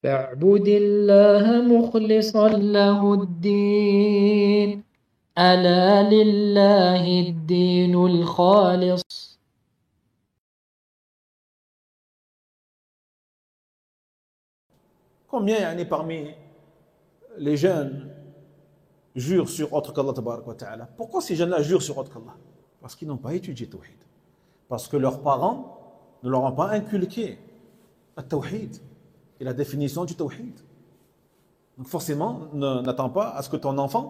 فاعبد الله مخلصا له الدين ألا لله الدين الخالص. Combien parmi les jeunes jurent sur autre qu'Allah tabarak wa ta'ala? Pourquoi ces jeunes-là jurent sur autre qu'Allah? Parce qu'ils n'ont pas étudié Tawhid. Parce que leurs parents ne leur ont pas inculqué le Tawhid et la définition du Tawhid. Donc forcément, n'attends pas à ce que ton enfant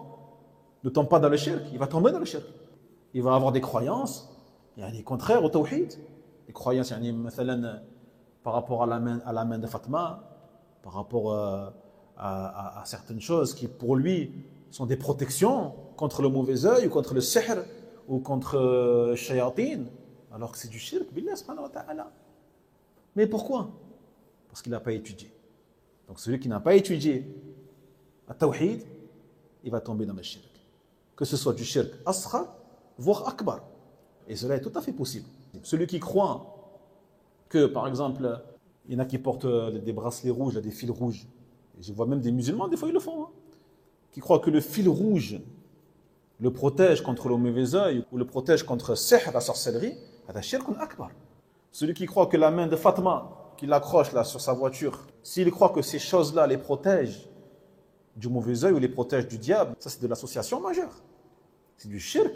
ne tombe pas dans le shirk. Il va tomber dans le shirk. Il va avoir des croyances contraires au Tawhid. Des croyances par rapport à la main de Fatma, par rapport à certaines choses qui pour lui sont des protections contre le mauvais œil ou contre le sihr ou contre le shayatin, alors que c'est du shirk billah subhanahu wa ta'ala. Mais pourquoi? Parce qu'il n'a pas étudié. Donc celui qui n'a pas étudié le tawhid, il va tomber dans le shirk. Que ce soit du shirk asghar, voire akbar. Et cela est tout à fait possible. Celui qui croit que, par exemple, il y en a qui portent des bracelets rouges, des fils rouges. Et je vois même des musulmans, des fois ils le font. Qui croient que le fil rouge le protège contre le mauvais œil ou le protège contre sihr, la sorcellerie. C'est shirkun akbar. Celui qui croit que la main de Fatma, qu'il accroche là sur sa voiture, s'il croit que ces choses-là les protègent du mauvais œil ou les protègent du diable, ça c'est de l'association majeure. C'est du shirk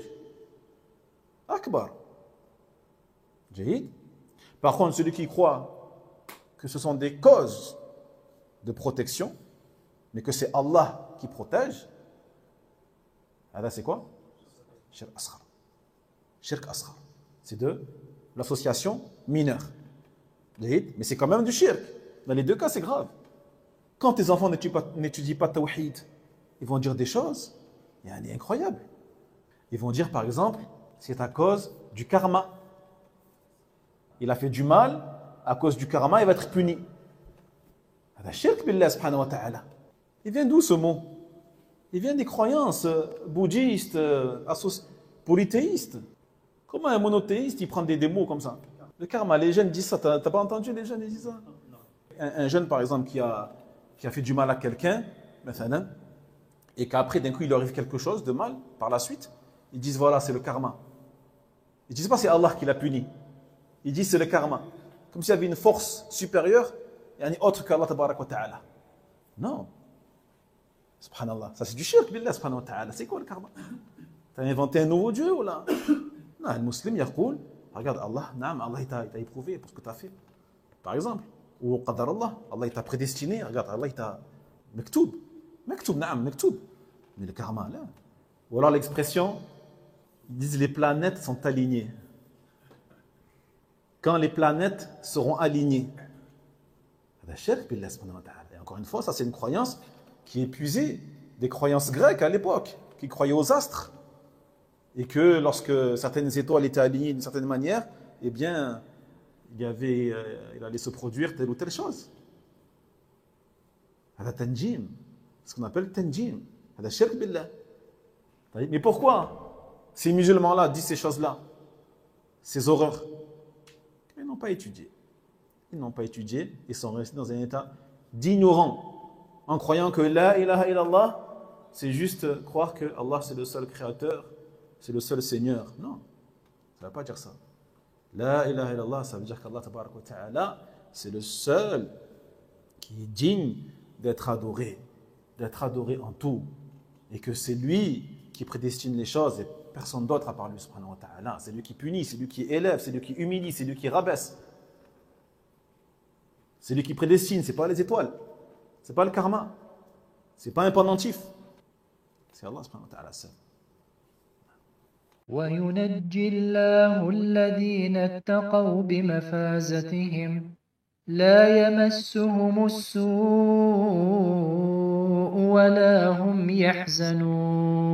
akbar. Jahid. Par contre, celui qui croit que ce sont des causes de protection, mais que c'est Allah qui protège, alors c'est quoi? Shirk asghar. Shirk asghar. C'est de l'association mineure. Mais c'est quand même du shirk. Dans les deux cas, c'est grave. Quand tes enfants n'étudient pas tawhid, ils vont dire des choses incroyables. Ils vont dire par exemple, c'est à cause du karma. Il a fait du mal, à cause du karma, il va être puni. C'est shirk billah subhanahu wa ta'ala. Il vient d'où ce mot? Il vient des croyances bouddhistes, polythéistes. Comment un monothéiste, il prend des mots comme ça? Le karma, les jeunes disent ça. T'as pas entendu les jeunes disent ça? Un jeune, par exemple, qui a fait du mal à quelqu'un, et qu'après, d'un coup, il lui arrive quelque chose de mal, par la suite, ils disent, voilà, c'est le karma. Ils disent pas c'est Allah qui l'a puni. Ils disent c'est le karma. Comme s'il y avait une force supérieure, autre qu'Allah tabarak wa ta'ala. Non. Subhanallah. Ça c'est du shirk billah subhanahu wa ta'ala. C'est quoi le karma? T'as inventé un nouveau Dieu ou là? Non, le musulman, il dit, regarde Allah, Allah il t'a éprouvé pour ce que tu as fait. Par exemple. Ou qadar Allah, Allah il t'a prédestiné, regarde, Allah il t'a mektoub. Mektoub. Mais le karma, là. Ou alors l'expression, ils disent les planètes sont alignées. Quand les planètes seront alignées. Et encore une fois, ça c'est une croyance qui est puisée des croyances grecques à l'époque, qui croyaient aux astres. Et que lorsque certaines étoiles étaient alignées d'une certaine manière, eh bien, il allait se produire telle ou telle chose. C'est tanjim, ce qu'on appelle tanjim. C'est shirk billah. Mais pourquoi ces musulmans-là disent ces choses-là, ces horreurs? Ils n'ont pas étudié. Ils n'ont pas étudié, ils sont restés dans un état d'ignorant, en croyant que la ilaha illallah, c'est juste croire que Allah c'est le seul créateur, c'est le seul Seigneur. Non, ça ne veut pas dire ça. La ilaha illallah, ça veut dire qu'Allah tabarak wa ta'ala, c'est le seul qui est digne d'être adoré en tout. Et que c'est lui qui prédestine les choses et personne d'autre à part lui subhanahu wa ta'ala. C'est lui qui punit, c'est lui qui élève, c'est lui qui humilie, c'est lui qui rabaisse. C'est lui qui prédestine, c'est pas les étoiles. C'est pas le karma. C'est pas un pendentif. C'est Allah subhanahu wa ta'ala seul. وينجي الله الذين اتقوا بمفازتهم لا يمسهم السوء ولا هم يحزنون.